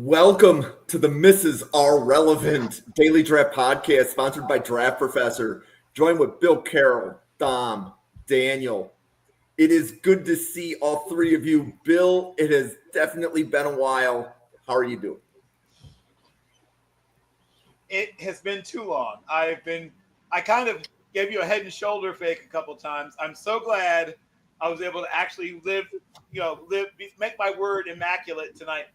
Welcome to the Mrs. Are Relevant Daily Draft Podcast, sponsored by Draft Professor. Joined with Bill Carroll, Dom, Daniel. It is good to see all three of you. Bill, it has definitely been a while. How are you doing? It has been too long. I kind of gave you a head and shoulder fake a couple times. I'm so glad I was able to actually make my word immaculate tonight.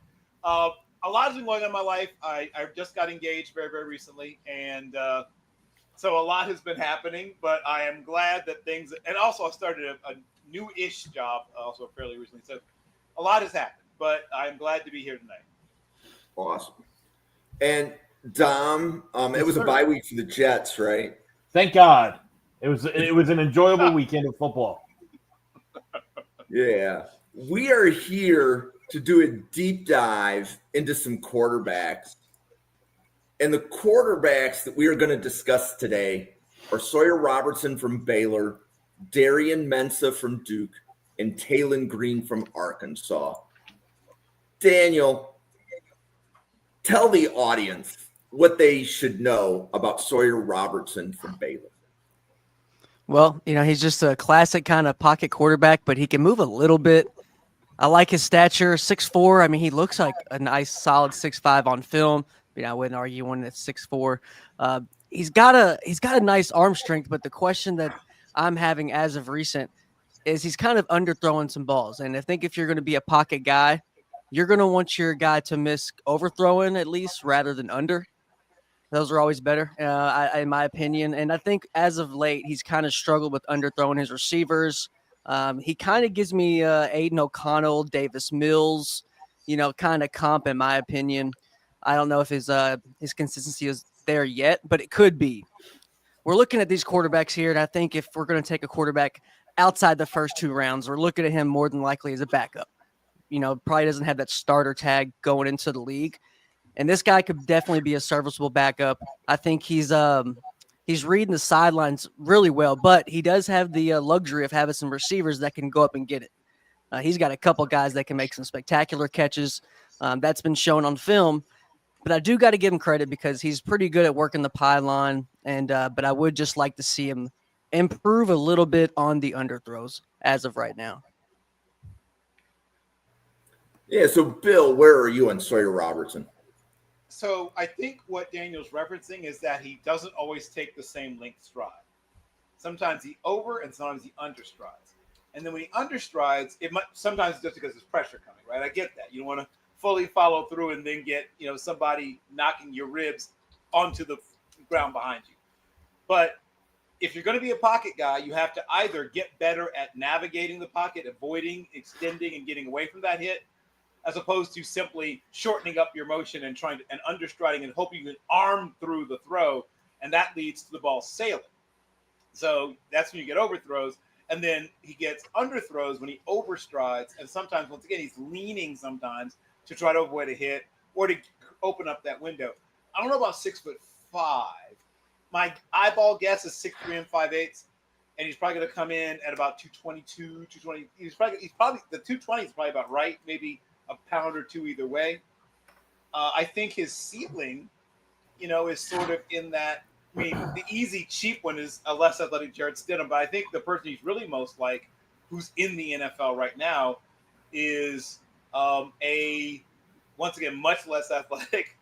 A lot has been going on in my life. I just got engaged very, very recently, and so a lot has been happening. But I am glad that things, and also I started a new-ish job also fairly recently. So a lot has happened, but I'm glad to be here tonight. Awesome. And Dom, it was a bye week for the Jets, right? Thank God. It was an enjoyable weekend of football. Yeah. We are here to do a deep dive into some quarterbacks. And the quarterbacks that we are going to discuss today are Sawyer Robertson from Baylor, Darian Mensah from Duke, and Taylen Green from Arkansas. Daniel, tell the audience what they should know about Sawyer Robertson from Baylor. Well, he's just a classic kind of pocket quarterback, but he can move a little bit. I like his stature, 6'4". I mean, he looks like a nice, solid 6'5" on film. I wouldn't argue one that's 6'4". He's got a nice arm strength, but the question that I'm having as of recent is he's kind of underthrowing some balls. And I think if you're going to be a pocket guy, you're going to want your guy to miss overthrowing at least rather than under. Those are always better, in my opinion. And I think as of late, he's kind of struggled with underthrowing his receivers. He kind of gives me Aiden O'Connell, Davis Mills, kind of comp in my opinion. I don't know if his consistency is there yet, but it could be. We're looking at these quarterbacks here, and I think if we're going to take a quarterback outside the first two rounds, we're looking at him more than likely as a backup. Probably doesn't have that starter tag going into the league. And this guy could definitely be a serviceable backup. I think he's reading the sidelines really well, but he does have the luxury of having some receivers that can go up and get it. He's got a couple guys that can make some spectacular catches. That's been shown on film. But I do got to give him credit because he's pretty good at working the pylon. But I would just like to see him improve a little bit on the underthrows as of right now. Yeah, so Bill, where are you on Sawyer Robertson? So I think what Daniel's referencing is that he doesn't always take the same length stride. Sometimes he over and sometimes he understrides. And then when he understrides, sometimes it's just because there's pressure coming, right? I get that. You don't want to fully follow through and then get, somebody knocking your ribs onto the ground behind you. But if you're going to be a pocket guy, you have to either get better at navigating the pocket, avoiding, extending, and getting away from that hit, as opposed to simply shortening up your motion and understriding and hoping you can arm through the throw, and that leads to the ball sailing. So that's when you get overthrows, and then he gets underthrows when he overstrides, and sometimes, once again, he's leaning sometimes to try to avoid a hit or to open up that window. I don't know about 6'5". My eyeball guess is 6'3" 5/8", and he's probably going to come in at about 222, 220. He's probably the 220 is probably about right, maybe a pound or two either way. I think his ceiling, is sort of in that. I mean, the easy, cheap one is a less athletic Jarrett Stidham, but I think the person he's really most like, who's in the NFL right now, is once again, much less athletic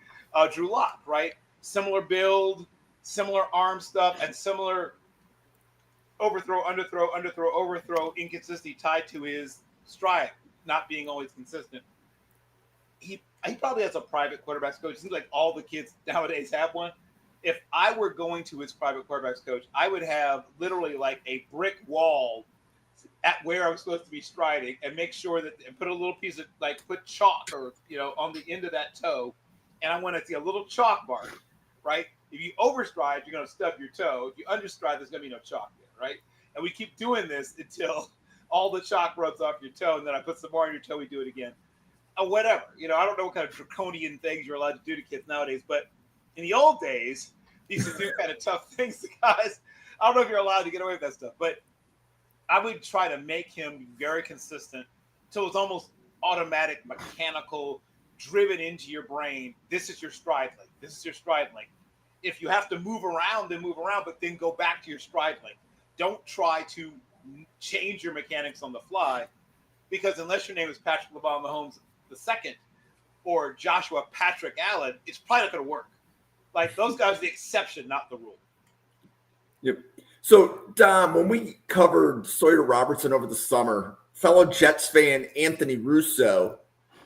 Drew Lock, right? Similar build, similar arm stuff, and similar overthrow, overthrow, inconsistency tied to his stride not being always consistent. He probably has a private quarterbacks coach. It seems like all the kids nowadays have one. If I were going to his private quarterbacks coach, I would have literally like a brick wall at where I was supposed to be striding, and make sure that and put a little piece of put chalk or on the end of that toe, and I want to see a little chalk mark, right? If you overstride, you're going to stub your toe. If you understride, there's going to be no chalk there, right? And we keep doing this until all the chalk rubs off your toe, and then I put some more on your toe, we do it again. Whatever. I don't know what kind of draconian things you're allowed to do to kids nowadays, but in the old days, they used to do kind of tough things to guys. I don't know if you're allowed to get away with that stuff, but I would try to make him very consistent until it's almost automatic, mechanical, driven into your brain. This is your stride length. This is your stride length. If you have to move around, then move around, but then go back to your stride length. Don't try to change your mechanics on the fly, because unless your name is Patrick LeBron Mahomes II or Joshua Patrick Allen, it's probably not going to work. Like, those guys are the exception, not the rule. Yep. So, Dom, when we covered Sawyer Robertson over the summer, fellow Jets fan Anthony Russo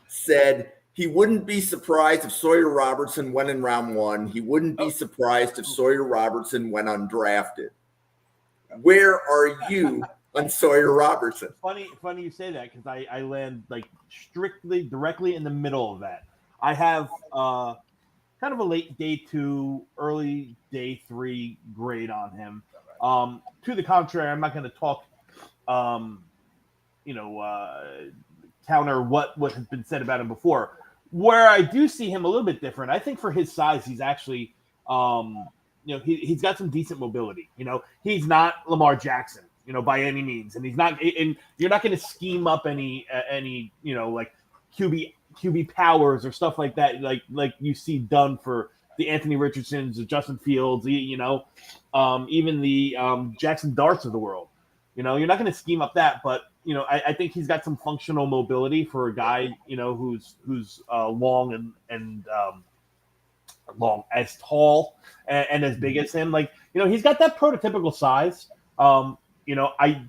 said he wouldn't be surprised if Sawyer Robertson went in round 1. He wouldn't be surprised if Sawyer Robertson went undrafted. Where are you on Sawyer Robertson? Funny you say that, because I land like strictly directly in the middle of that. I have kind of a late day 2, early day 3 grade on him. To the contrary, I'm not going to talk, counter what has been said about him before. Where I do see him a little bit different, I think for his size, he's actually, he's got some decent mobility. He's not Lamar Jackson, by any means, and he's not. And you're not going to scheme up any like QB powers or stuff like that, like you see done for the Anthony Richardsons, the Justin Fields, even the Jackson Darts of the world. You're not going to scheme up that, but I think he's got some functional mobility for a guy who's long and long, as tall and as big as him. Like, he's got that prototypical size. I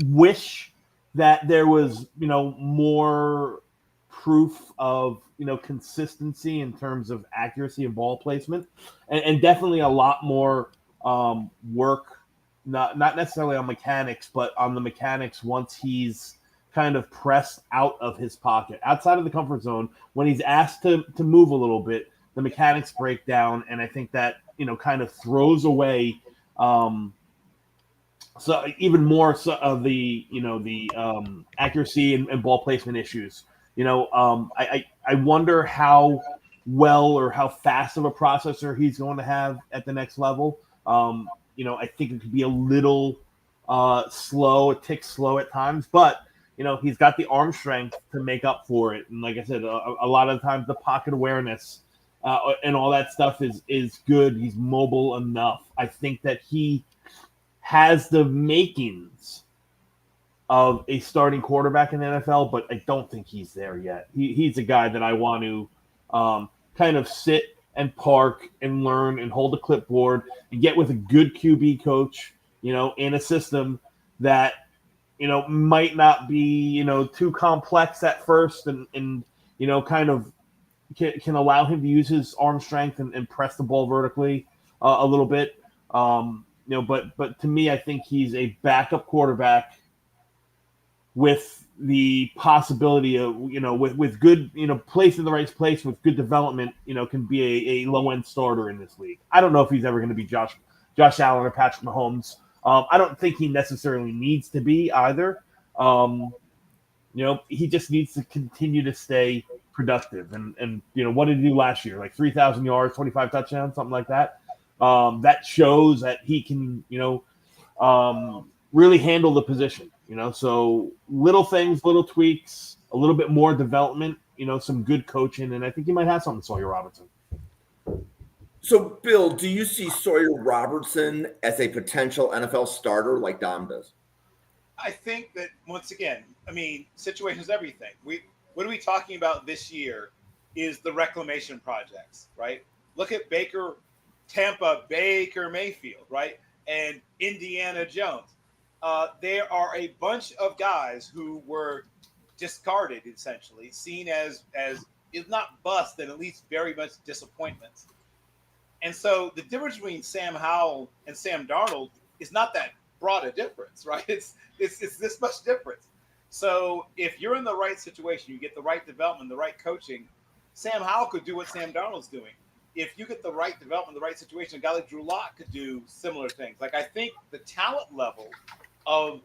wish that there was more proof of consistency in terms of accuracy and ball placement, and definitely a lot more work. Not necessarily on mechanics, but on the mechanics once he's kind of pressed out of his pocket, outside of the comfort zone. When he's asked to move a little bit, the mechanics break down, and I think that kind of throws away so even more so of the accuracy and ball placement issues. I wonder how well or how fast of a processor he's going to have at the next level. I think it could be a little slow, a tick slow at times, but he's got the arm strength to make up for it. And like I said, a lot of times the pocket awareness and all that stuff is good. He's mobile enough. I think that he has the makings of a starting quarterback in the NFL, but I don't think he's there yet. He's a guy that I want to kind of sit and park and learn and hold a clipboard and get with a good QB coach, in a system that, might not be, too complex at first and kind of can allow him to use his arm strength and press the ball vertically a little bit. But to me, I think he's a backup quarterback with the possibility of, with good, placed in the right place with good development, can be a low end starter in this league. I don't know if he's ever going to be Josh Allen or Patrick Mahomes. I don't think he necessarily needs to be either. He just needs to continue to stay productive. And what did he do last year? Like 3,000 yards, 25 touchdowns, something like that. That shows that he can, really handle the position. So little things, little tweaks, a little bit more development, some good coaching, and I think you might have something, Sawyer Robertson. So, Bill, do you see Sawyer Robertson as a potential NFL starter like Dom does? I think that, once again, situation is everything. What are we talking about this year is the reclamation projects, right? Look at Tampa Baker Mayfield, right? And Indiana Jones. There are a bunch of guys who were discarded, essentially, seen as if not bust, then at least very much disappointments. And so the difference between Sam Howell and Sam Darnold is not that broad a difference, right? It's this much difference. So if you're in the right situation, you get the right development, the right coaching, Sam Howell could do what Sam Darnold's doing. If you get the right development, the right situation, a guy like Drew Lock could do similar things. Like, I think the talent level of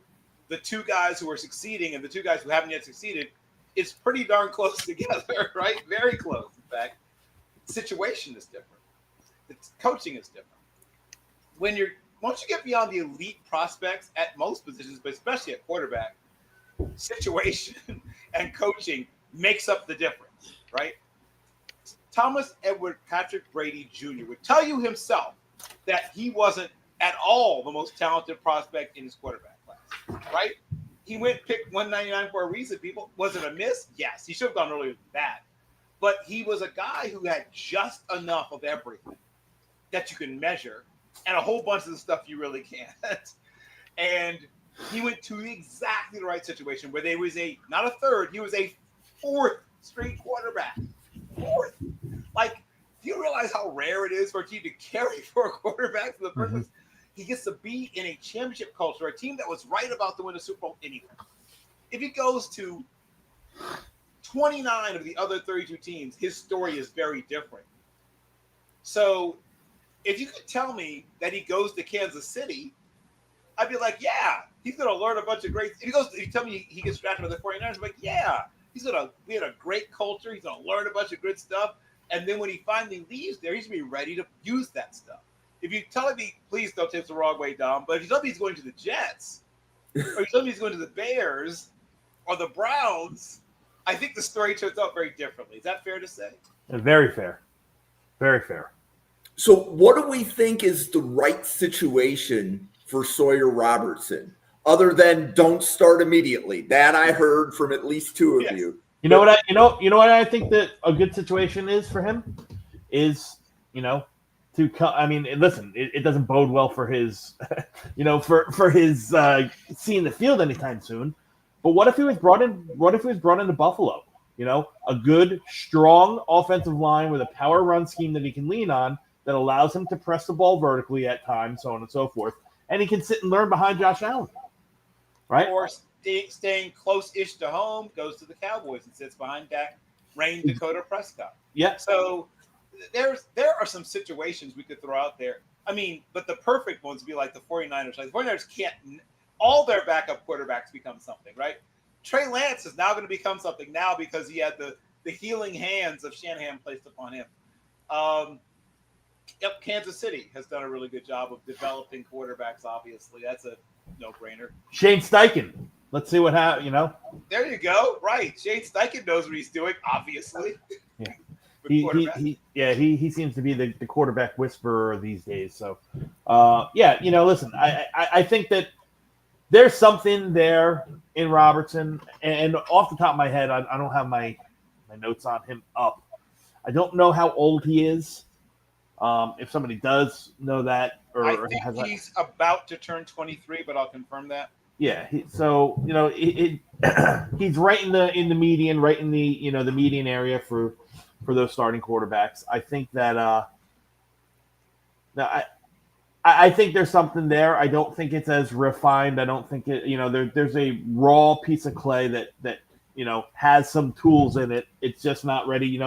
the two guys who are succeeding and the two guys who haven't yet succeeded is pretty darn close together, right? Very close, in fact. The situation is different. The coaching is different. Once you get beyond the elite prospects at most positions, but especially at quarterback, situation and coaching makes up the difference. right? Thomas Edward Patrick Brady Jr. would tell you himself that he wasn't at all the most talented prospect in his quarterback class, right? He went picked 199 for a reason, people. Was it a miss? Yes. He should have gone earlier than that. But he was a guy who had just enough of everything that you can measure and a whole bunch of the stuff you really can't. And he went to exactly the right situation where there was not a third, he was a fourth string quarterback. Fourth. Like, do you realize how rare it is for a team to carry for a quarterback for the purpose? Mm-hmm. He gets to be in a championship culture, a team that was right about to win the Super Bowl anyway. If he goes to 29 of the other 32 teams, his story is very different. So if you could tell me that he goes to Kansas City, I'd be like, yeah, he's going to learn a bunch of great. If you tell me he gets drafted by the 49ers, I'm like, yeah, he's going to be in a great culture. He's going to learn a bunch of good stuff. And then when he finally leaves there, he's going to be ready to use that stuff. If you tell me, please don't take the wrong way, Dom, but if you tell me he's going to the Jets, or you tell me he's going to the Bears or the Browns, I think the story turns out very differently. Is that fair to say? Very fair. Very fair. So what do we think is the right situation for Sawyer Robertson, other than don't start immediately? That I heard from at least two of you. You know what I think that a good situation is for him is, to come. I mean, listen, it doesn't bode well for his, for his seeing the field anytime soon. But what if he was brought in? What if he was brought into Buffalo? A good, strong offensive line with a power run scheme that he can lean on that allows him to press the ball vertically at times, so on and so forth, and he can sit and learn behind Josh Allen, right? Or staying close-ish to home, goes to the Cowboys and sits behind that Rain Dakota Prescott. Yeah. So there are some situations we could throw out there. I mean, but the perfect ones would be like the 49ers. Like the 49ers can't – all their backup quarterbacks become something, right? Trey Lance is now going to become something now because he had the healing hands of Shanahan placed upon him. Kansas City has done a really good job of developing quarterbacks, obviously. That's a no-brainer. Shane Steichen. Let's see what happens, There you go. Right. Shane Steichen knows what he's doing, obviously. Yeah. He seems to be the quarterback whisperer these days. So, listen, I think that there's something there in Robertson. And off the top of my head, I don't have my notes on him up. I don't know how old he is. If somebody does know that, I think he's about to turn 23, but I'll confirm that. Yeah, he's right in the median, right in the the median area for those starting quarterbacks. I think that I think there's something there. I don't think it's as refined. I don't think it there's a raw piece of clay that has some tools in it. It's just not ready.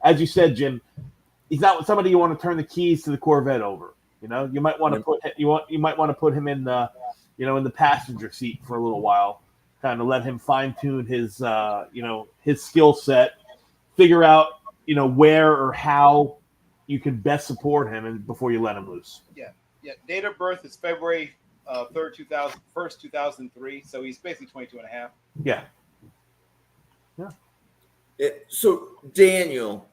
As you said, Jim, he's not somebody you want to turn the keys to the Corvette over. You might want to put him in the in the passenger seat for a little while, kind of let him fine tune his his skill set, figure out where or how you can best support him, and before you let him loose. Yeah. Date of birth is February 3rd, 2003. So he's basically 22 and a half. Yeah. So Daniel,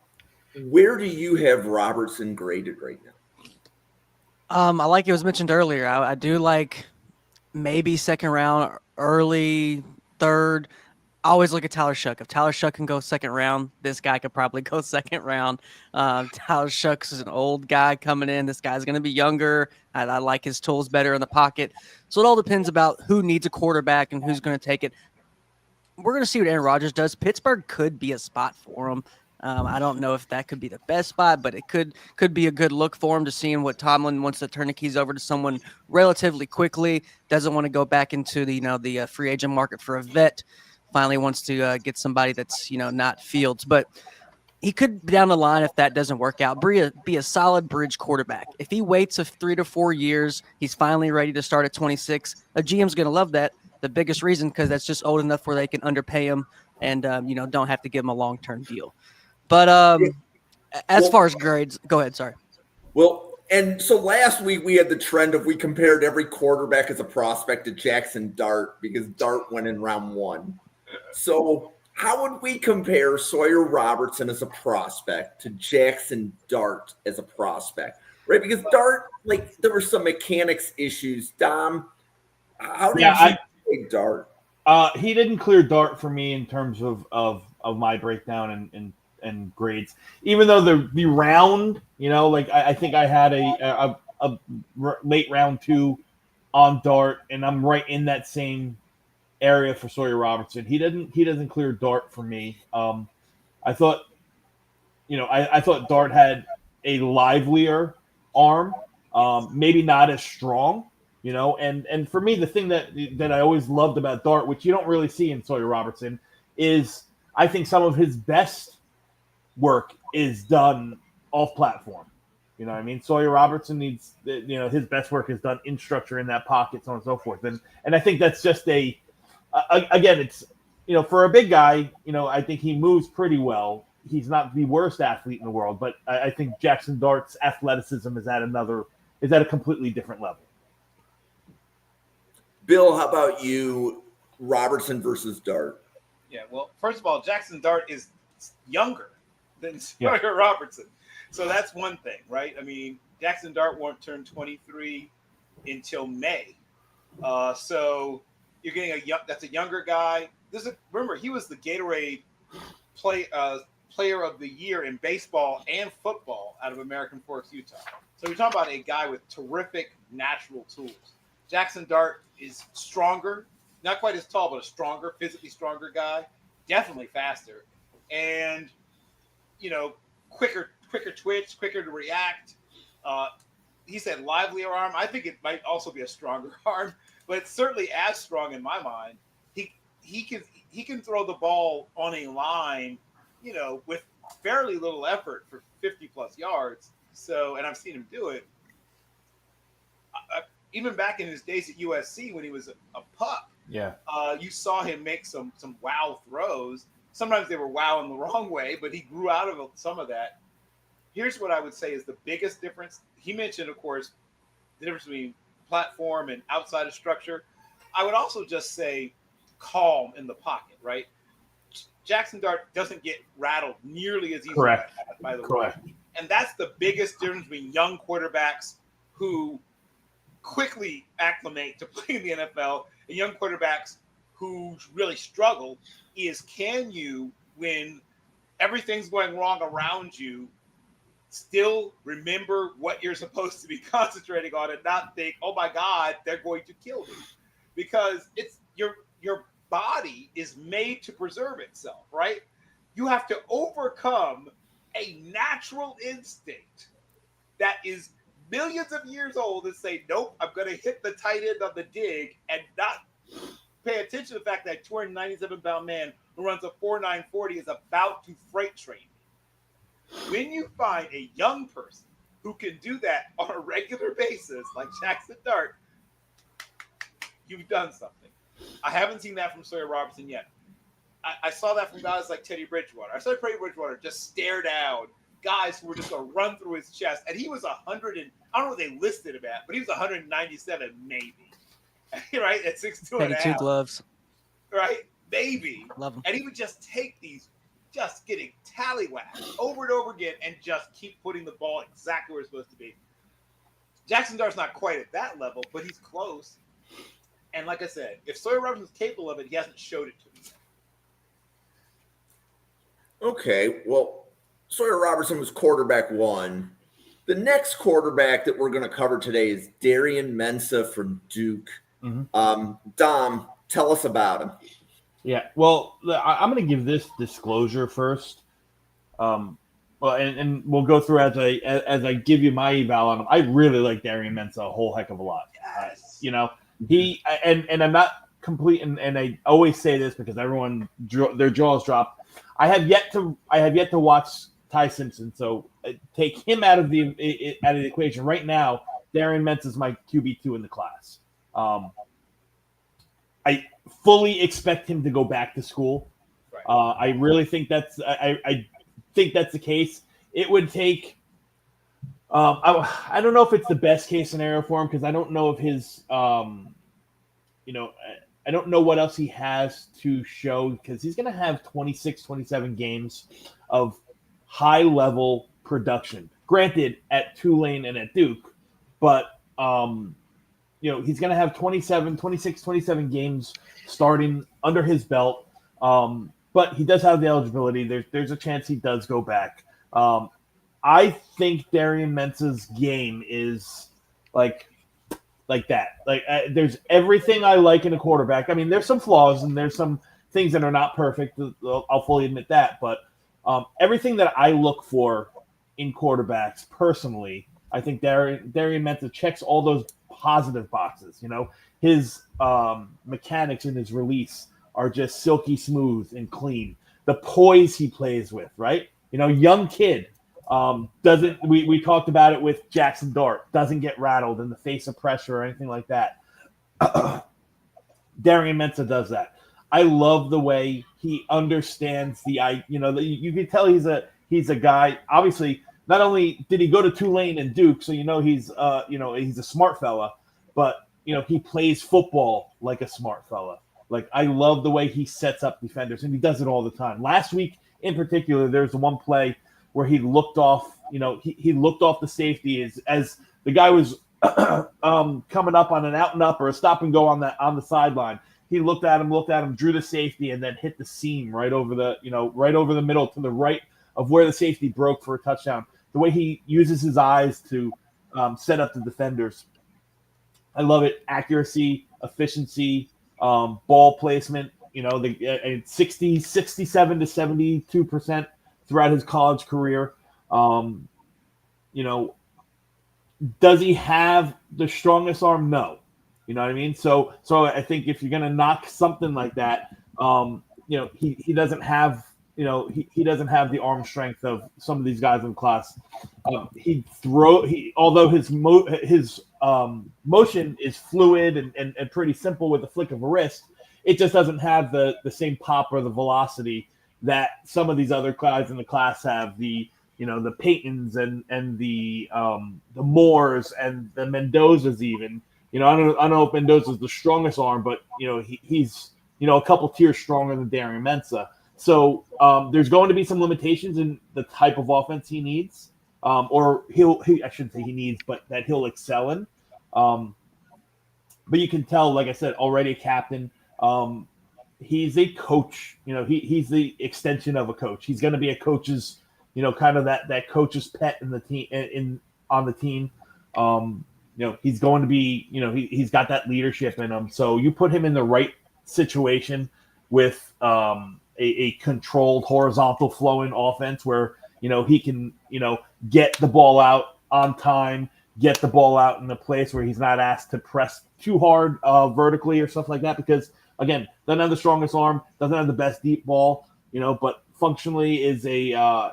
where do you have Robertson graded right now? I like it was mentioned earlier. I do like maybe second round, early third. I always look at Tyler Shuck. If Tyler Shuck can go second round, this guy could probably go second round. Tyler Shuck is an old guy coming in. This guy's going to be younger. I like his tools better in the pocket. So it all depends about who needs a quarterback and who's going to take it. We're going to see what Aaron Rodgers does. Pittsburgh could be a spot for him. I don't know if that could be the best spot, but it could be a good look for him to seeing what Tomlin wants to turn the keys over to someone relatively quickly. Doesn't want to go back into the free agent market for a vet. Finally wants to get somebody that's not Fields, but he could down the line if that doesn't work out. Be a solid bridge quarterback. If he waits 3 to 4 years, he's finally ready to start at 26. A GM's going to love that. The biggest reason because that's just old enough where they can underpay him and don't have to give him a long-term deal. But as far as grades, go ahead. Sorry. Well, and so last week we had the trend of we compared every quarterback as a prospect to Jackson Dart because Dart went in round 1. So how would we compare Sawyer Robertson as a prospect to Jackson Dart as a prospect? Right? Because Dart, like, there were some mechanics issues. Dom, how did you take Dart? He didn't clear Dart for me in terms of my breakdown and grades. Even though the round, like I think I had a late round 2 on Dart, and I'm right in that same area for Sawyer Robertson. He doesn't clear Dart for me. I thought, I thought Dart had a livelier arm, maybe not as strong. And for me, the thing that I always loved about Dart, which you don't really see in Sawyer Robertson, is I think some of his best work is done off platform. You know what I mean? Sawyer Robertson needs, his best work is done in structure, in that pocket, so on and so forth. And I think that's just again, it's, for a big guy, I think he moves pretty well. He's not the worst athlete in the world, but I think Jackson Dart's athleticism is at a completely different level. Bill, how about you? Robertson versus Dart. Yeah, well, first of all, Jackson Dart is younger than Sawyer Robertson. So that's one thing, right? I mean, Jackson Dart won't turn 23 until May. So you're getting that's a younger guy. Remember, he was the Gatorade player of the year in baseball and football out of American Forks, Utah. So you're talking about a guy with terrific natural tools. Jackson Dart is stronger, not quite as tall, but a stronger, physically stronger guy, definitely faster, and quicker twitch, quicker to react. He said livelier arm. I think it might also be a stronger arm, but it's certainly as strong in my mind. He can throw the ball on a line, with fairly little effort for 50 plus yards. So, and I've seen him do it. Even back in his days at USC when he was a pup, you saw him make some wow throws. Sometimes they were wow in the wrong way, but he grew out of some of that. Here's what I would say is the biggest difference. He mentioned, of course, the difference between platform and outside of structure. I would also just say calm in the pocket, right? Jackson Dart doesn't get rattled nearly as easily. Correct. By the Correct. way. And that's the biggest difference between young quarterbacks who quickly acclimate to playing the NFL and young quarterbacks who really struggle is, can you, when everything's going wrong around you, still remember what you're supposed to be concentrating on and not think, oh my God, they're going to kill me. Because it's your body is made to preserve itself, right? You have to overcome a natural instinct that is millions of years old and say, nope, I'm going to hit the tight end of the dig and not pay attention to the fact that a 297-pound man who runs a 4.940 is about to freight train me. When you find a young person who can do that on a regular basis, like Jackson Dart, you've done something. I haven't seen that from Sawyer Robertson yet. I saw that from guys like Teddy Bridgewater. I saw Teddy Bridgewater just stare down guys who were just going to run through his chest. And he was 100 and I don't know what they listed him at, but he was 197 maybe. Right? At 6'2" and a half. gloves. Right? Maybe. Love him. And he would just take these, just getting tallywhacked over and over again and just keep putting the ball exactly where it's supposed to be. Jackson Dart's not quite at that level, but he's close. And like I said, if Sawyer Robertson's capable of it, he hasn't showed it to me yet. Okay, well, Sawyer Robertson was quarterback 1. The next quarterback that we're going to cover today is Darian Mensah from Duke. Mm-hmm. Dom, tell us about him. Yeah, well, I'm going to give this disclosure first. Well, and we'll go through as I give you my eval on him. I really like Darian Mensah a whole heck of a lot. Yes. He and I'm not complete, and I always say this because everyone their jaws drop. I have yet to watch Ty Simpson, so take him out of the equation right now. Darian Mensah is my QB2 in the class. I fully expect him to go back to school. Right. I really think I think that's the case. It would take. I don't know if it's the best case scenario for him because I don't know if his. I I don't know what else he has to show because he's going to have 26, 27 games of high-level production. Granted, at Tulane and at Duke, but he's going to have 26, 27 games starting under his belt. But he does have the eligibility. There's a chance he does go back. I think Darian Mensah's game is like that. There's everything I like in a quarterback. I mean, there's some flaws and there's some things that are not perfect. I'll fully admit that. But everything that I look for in quarterbacks personally, I think Darian Mensah checks all those positive boxes. His mechanics and his release are just silky smooth and clean. The poise he plays with, right? Young kid. We talked about it with Jackson Dart, doesn't get rattled in the face of pressure or anything like that. Darian Mensah does that. I love the way he understands you can tell he's a guy. Obviously, not only did he go to Tulane and Duke, so he's a smart fella, but he plays football like a smart fella. Like, I love the way he sets up defenders, and he does it all the time. Last week in particular, there's one play where he looked off, he looked off the safety as the guy was coming up on an out and up or a stop and go on the sideline. He looked at him, drew the safety, and then hit the seam right over the middle to the right of where the safety broke for a touchdown. The way he uses his eyes to set up the defenders. I love it. Accuracy, efficiency, ball placement, 67 to 72% throughout his college career. Does he have the strongest arm? No. You know what I mean? So I think if you're going to knock something like that, he doesn't have, he doesn't have the arm strength of some of these guys in class. Although his motion is fluid and pretty simple with the flick of a wrist, it just doesn't have the same pop or the velocity that some of these other guys in the class have. The Paytons and the Moores and the Mendozas even. I don't know if Mendoza's the strongest arm, but he's a couple tiers stronger than Darian Mensah. So there's going to be some limitations in the type of offense he needs, or I shouldn't say he needs, but that he'll excel in. But you can tell, like I said, already a captain. He's a coach. He's the extension of a coach. He's going to be a coach's, kind of that coach's pet in the team on the team. He's going to be, he's got that leadership in him. So you put him in the right situation with a controlled, horizontal flowing offense where, he can, get the ball out on time, get the ball out in a place where he's not asked to press too hard vertically or stuff like that. Because, again, doesn't have the strongest arm, doesn't have the best deep ball, but functionally is a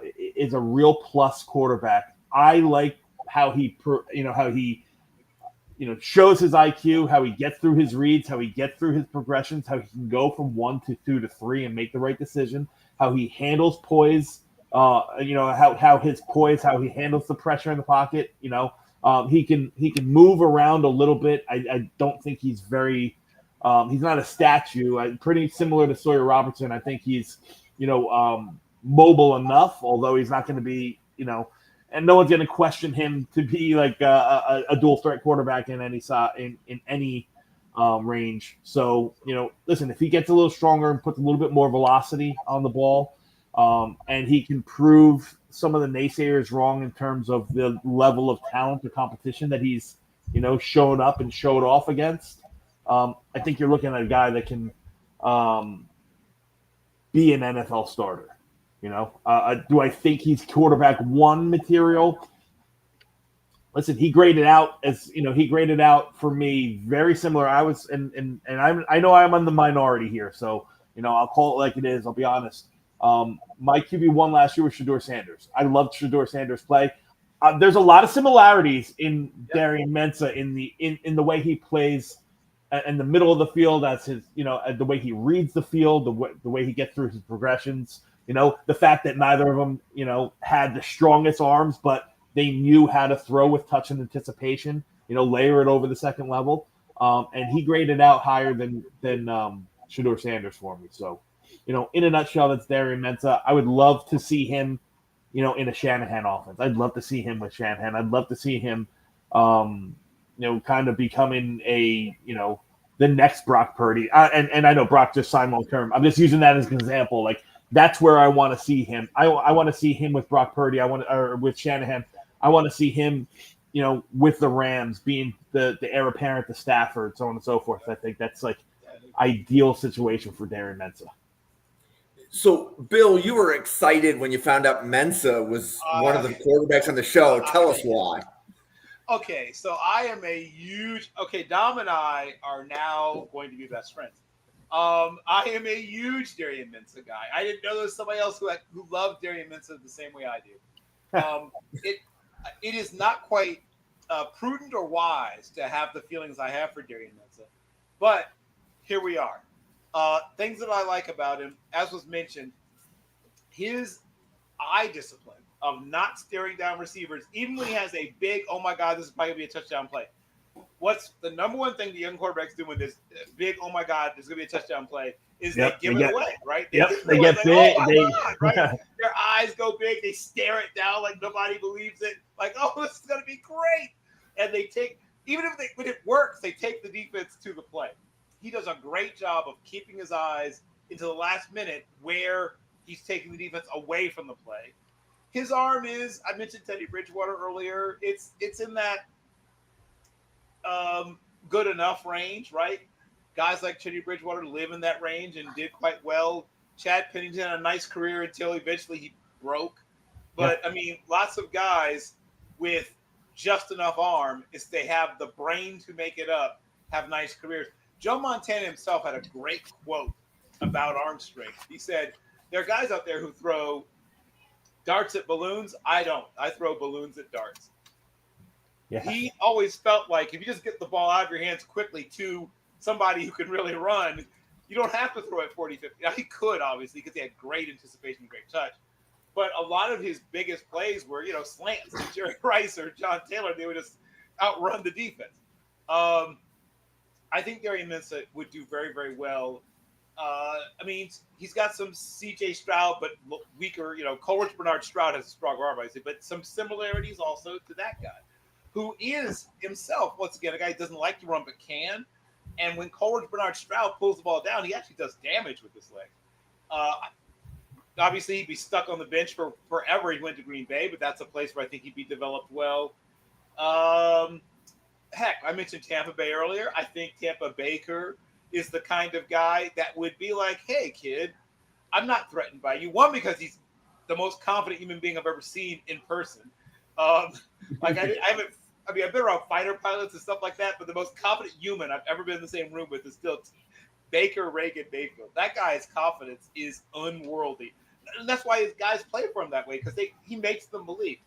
real plus quarterback. I like how he shows his IQ, how he gets through his reads, how he gets through his progressions, how he can go from 1 to 2 to 3 and make the right decision, how he handles poise, how his poise, how he handles the pressure in the pocket. He can move around a little bit. I don't think he's very he's not a statue. Pretty similar to Sawyer Robertson. I think he's mobile enough, although he's not going to be and no one's going to question him to be like a dual threat quarterback in any range. So, listen, if he gets a little stronger and puts a little bit more velocity on the ball, and he can prove some of the naysayers wrong in terms of the level of talent or competition that he's, showed up and showed off against, I think you're looking at a guy that can be an NFL starter. Do I think he's quarterback one material? Listen, he graded out for me very similar. I was, and I know I'm on the minority here, so I'll call it like it is. I'll be honest. My QB1 last year was Shedeur Sanders. I loved Shedeur Sanders' play. There's a lot of similarities in Darian Mensah in the way he plays in the middle of the field, as his the way he reads the field, the way he gets through his progressions. The fact that neither of them, had the strongest arms, but they knew how to throw with touch and anticipation, layer it over the second level. and he graded out higher than Shedeur Sanders for me. So, in a nutshell, that's Darian Mensah. I would love to see him, in a Shanahan offense. I'd love to see him with Shanahan. I'd love to see him, kind of becoming the next Brock Purdy. And I know Brock just signed long term. I'm just using that as an example. Like, that's where I want to see him. I want to see him with Brock Purdy. Or with Shanahan. I want to see him, with the Rams being the heir apparent to Stafford, so on and so forth. I think that's like ideal situation for Darian Mensah. So, Bill, you were excited when you found out Mensah was one of the quarterbacks on the show. Tell us why. Okay, so I am a huge – Dom and I are now going to be best friends. I am a huge Darian Mensah guy. I didn't know there was somebody else who loved Darian Mensah the same way I do. It is not quite prudent or wise to have the feelings I have for Darian Mensah, but here we are. Things that I like about him, as was mentioned, his eye discipline of not staring down receivers, even when he has a big, oh my God, this is probably going to be a touchdown play. What's the number one thing the young quarterbacks do when this big, oh my God, there's going to be a touchdown play, is they give it away, right? They get big. Right? Their eyes go big. They stare it down like nobody believes it. Like, oh, this is going to be great. And they take, even when it works, they take the defense to the play. He does a great job of keeping his eyes into the last minute where he's taking the defense away from the play. His arm is, I mentioned Teddy Bridgewater earlier, it's in that good enough range, right? Guys like Teddy Bridgewater live in that range and did quite well. Chad Pennington had a nice career until eventually he broke. But, I mean, lots of guys with just enough arm, if they have the brain to make it up, have nice careers. Joe Montana himself had a great quote about arm strength. He said, there are guys out there who throw darts at balloons. I don't. I throw balloons at darts. Yeah. He always felt like if you just get the ball out of your hands quickly to somebody who can really run, you don't have to throw it 40, 50. Now, he could, obviously, because he had great anticipation, great touch. But a lot of his biggest plays were, slants. Jerry Rice or John Taylor, they would just outrun the defense. I think Darian Mensah would do very, very well. I mean, he's got some C.J. Stroud, but weaker. Coleridge Bernard Stroud has a stronger arm, obviously, but some similarities also to that guy, who is himself, once again, a guy who doesn't like to run but can. And when Coleridge Bernard Stroud pulls the ball down, he actually does damage with his leg. Obviously, he'd be stuck on the bench for forever. He went to Green Bay, but that's a place where I think he'd be developed well. Heck, I mentioned Tampa Bay earlier. I think Tampa Baker is the kind of guy that would be like, hey, kid, I'm not threatened by you. One, because he's the most confident human being I've ever seen in person. I've been around fighter pilots and stuff like that, but the most confident human I've ever been in the same room with is still Baker Reagan Mayfield. That guy's confidence is unworldly. And that's why his guys play for him that way, because he makes them believe.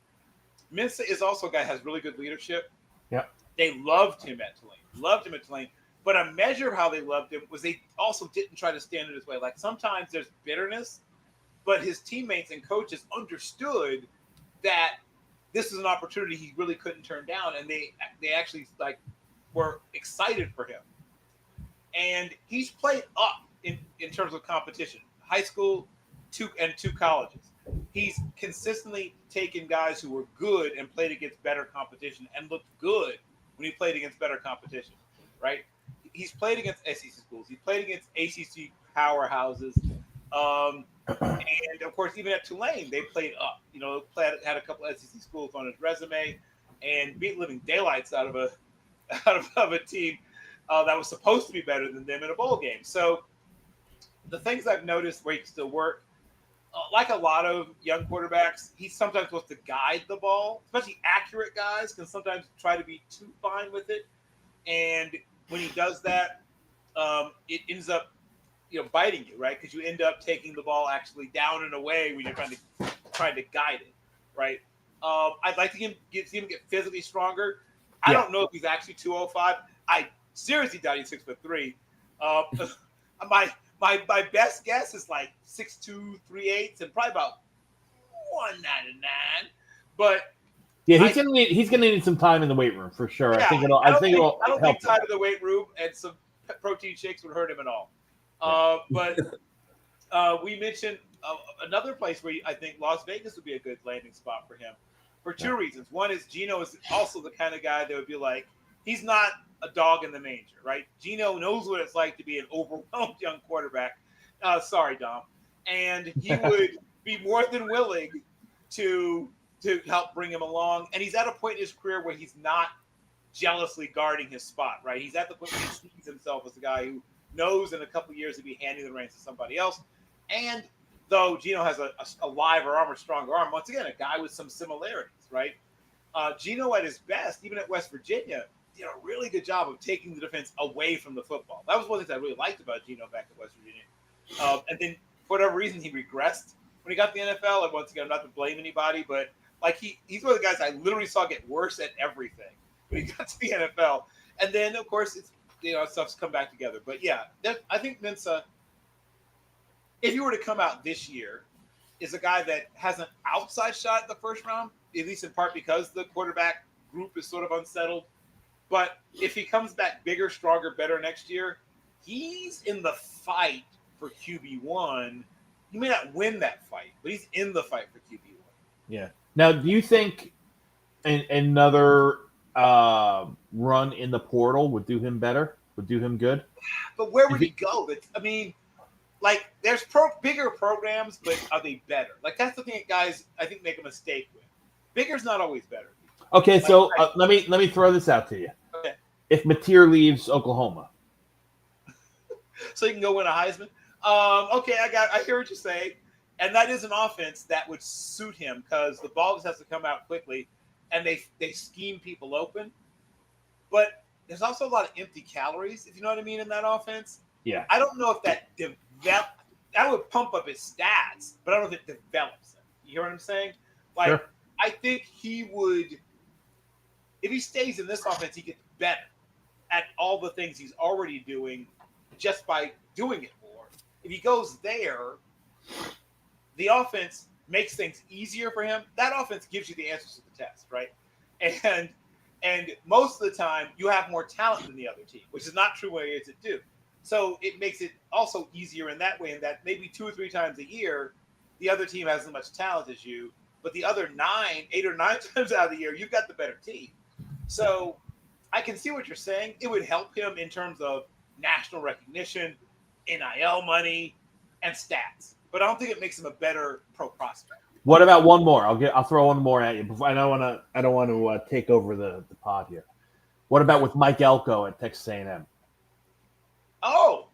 Mensah is also a guy who has really good leadership. Yeah. They loved him at Tulane. But a measure of how they loved him was they also didn't try to stand in his way. Like, sometimes there's bitterness, but his teammates and coaches understood that this is an opportunity he really couldn't turn down, and they actually were excited for him. And he's played up in terms of competition, high school, two colleges. He's consistently taken guys who were good and played against better competition and looked good when he played against better competition, right? He's played against SEC schools. He's played against ACC powerhouses. And, of course, even at Tulane, they played up. Had a couple SEC schools on his resume and beat living daylights out of a team that was supposed to be better than them in a bowl game. So the things I've noticed where he can still work, like a lot of young quarterbacks, he sometimes wants to guide the ball. Especially accurate guys can sometimes try to be too fine with it. And when he does that, it ends up biting you, right? Because you end up taking the ball actually down and away when you're trying to guide it, right? I'd like to see him get physically stronger. I don't know if he's actually 205. I seriously doubt he's 6'3". My best guess is like 6'2", 3/8", and probably about 199. But Yeah, he's gonna need some time in the weight room for sure. Yeah, I think it'll I don't help think him. time in the weight room and some protein shakes would hurt him at all. But we mentioned another place where I think Las Vegas would be a good landing spot for him for two reasons. One is Geno is also the kind of guy that would be like, he's not a dog in the manger, right? Geno knows what it's like to be an overwhelmed young quarterback. Sorry, Dom. And he would be more than willing to help bring him along. And he's at a point in his career where he's not jealously guarding his spot, right? He's at the point where he sees himself as a guy who knows in a couple of years he'll be handing the reins to somebody else. And though Geno has a liver arm or stronger arm, once again, a guy with some similarities, right? Geno at his best, even at West Virginia, did a really good job of taking the defense away from the football. That was one of the things I really liked about Geno back at West Virginia. And then for whatever reason, he regressed when he got to the NFL. And once again, not to blame anybody, but like he's one of the guys I literally saw get worse at everything when he got to the NFL. And then, of course, it's stuff's come back together. But yeah, I think Mensah, if you were to come out this year, is a guy that has an outside shot at the first round, at least in part because the quarterback group is sort of unsettled. But if he comes back bigger, stronger, better next year, he's in the fight for QB1. He may not win that fight, but he's in the fight for QB1. Yeah. Now, do you think another run in the portal would do him better? Would do him good? But where would he go? I mean, like, there's bigger programs, but are they better? Like, that's the thing that guys, I think, make a mistake with. Bigger's not always better. Okay, so let me throw this out to you. Okay. If Mateer leaves Oklahoma, so you can go win a Heisman. Okay, I hear what you're saying, and that is an offense that would suit him because the ball just has to come out quickly, and they scheme people open. But there's also a lot of empty calories, if you know what I mean, in that offense. Yeah. I don't know if that would pump up his stats, but I don't know if it develops him. You hear what I'm saying? Like, sure. I think he would, if he stays in this offense, he gets better at all the things he's already doing just by doing it more. If he goes there, the offense makes things easier for him. That offense gives you the answers to the test, right? And most of the time, you have more talent than the other team, which is not true where it is at Duke. So it makes it also easier in that way, in that maybe 2 or 3 times a year, the other team has as much talent as you, but the other 8 or 9 times out of the year, you've got the better team. So I can see what you're saying. It would help him in terms of national recognition, NIL money, and stats. But I don't think it makes him a better pro prospect. What about one more? I'll throw one more at you. I don't want to take over the pod here. What about with Mike Elko at Texas A&M? Oh,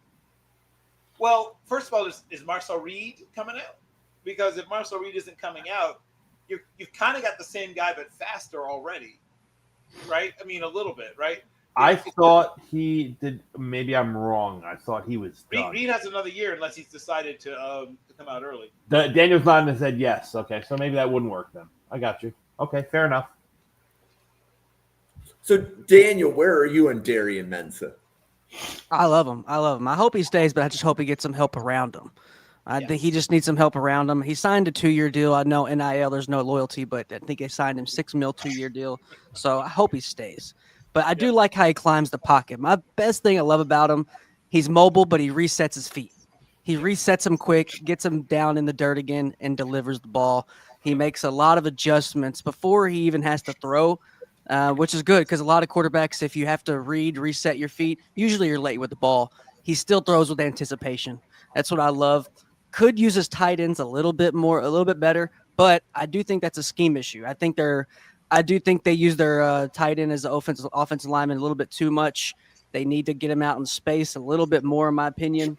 well, first of all, is Marcel Reed coming out? Because if Marcel Reed isn't coming out, you've kind of got the same guy but faster already, right? I mean, a little bit, right? I thought he did. Maybe I'm wrong. I thought he was done. Reed has another year unless he's decided to come out early. Daniel's nodding and said yes. Okay, so maybe that wouldn't work then. I got you. Okay, fair enough. So, Daniel, where are you and Darian Mensah? I love him. I hope he stays, but I just hope he gets some help around him. I think he just needs some help around him. He signed a 2-year deal. I know NIL, there's no loyalty, but I think they signed him $6 million 2-year deal. So I hope he stays. But I do like how he climbs the pocket. My best thing I love about him, he's mobile, but he resets his feet. He resets them quick, gets them down in the dirt again, and delivers the ball. He makes a lot of adjustments before he even has to throw, which is good because a lot of quarterbacks, if you have to reset your feet, usually you're late with the ball. He still throws with anticipation. That's what I love. Could use his tight ends a little bit better, but I do think that's a scheme issue. I do think they use their tight end as an offensive lineman a little bit too much. They need to get him out in space a little bit more, in my opinion.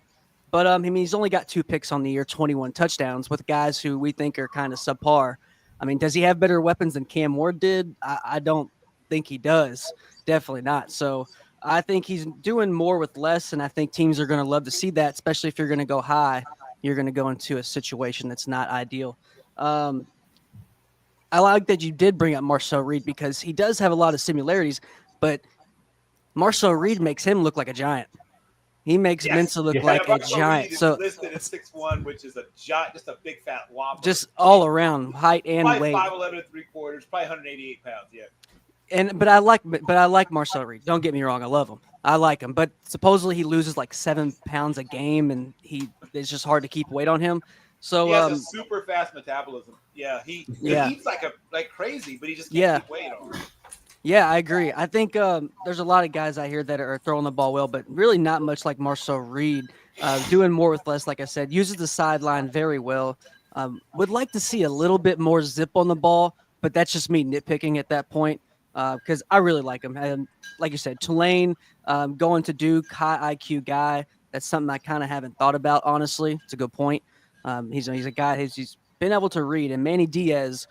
But I mean, he's only got 2 picks on the year, 21 touchdowns with guys who we think are kind of subpar. I mean, does he have better weapons than Cam Ward did? I don't think he does. Definitely not. So I think he's doing more with less, and I think teams are going to love to see that, especially if you're going to go high. You're going to go into a situation that's not ideal. I like that you did bring up Marcel Reed because he does have a lot of similarities, but Marcel Reed makes him look like a giant. He makes Yes. Mensah look Yeah. like a Marcel giant. Reed is So listed at 6'1", which is a giant, just a big fat whopper. just all around height and Probably weight. 5'11", 3/4, probably 188 pounds. Yeah. But I like Marcel Reed. Don't get me wrong, I love him. I like him, but supposedly he loses like 7 pounds a game, and it's just hard to keep weight on him. So He has a super fast metabolism. Yeah, he Yeah. eats like crazy, but he just can't Yeah. keep weight on. Yeah, I agree. I think there's a lot of guys out here that are throwing the ball well, but really not much like Marcel Reed. Doing more with less, like I said, uses the sideline very well. Would like to see a little bit more zip on the ball, but that's just me nitpicking at that point because I really like him. And like you said, Tulane going to Duke, high IQ guy. That's something I kind of haven't thought about, honestly. It's a good point. He's a guy he's been able to read. And Manny Diaz,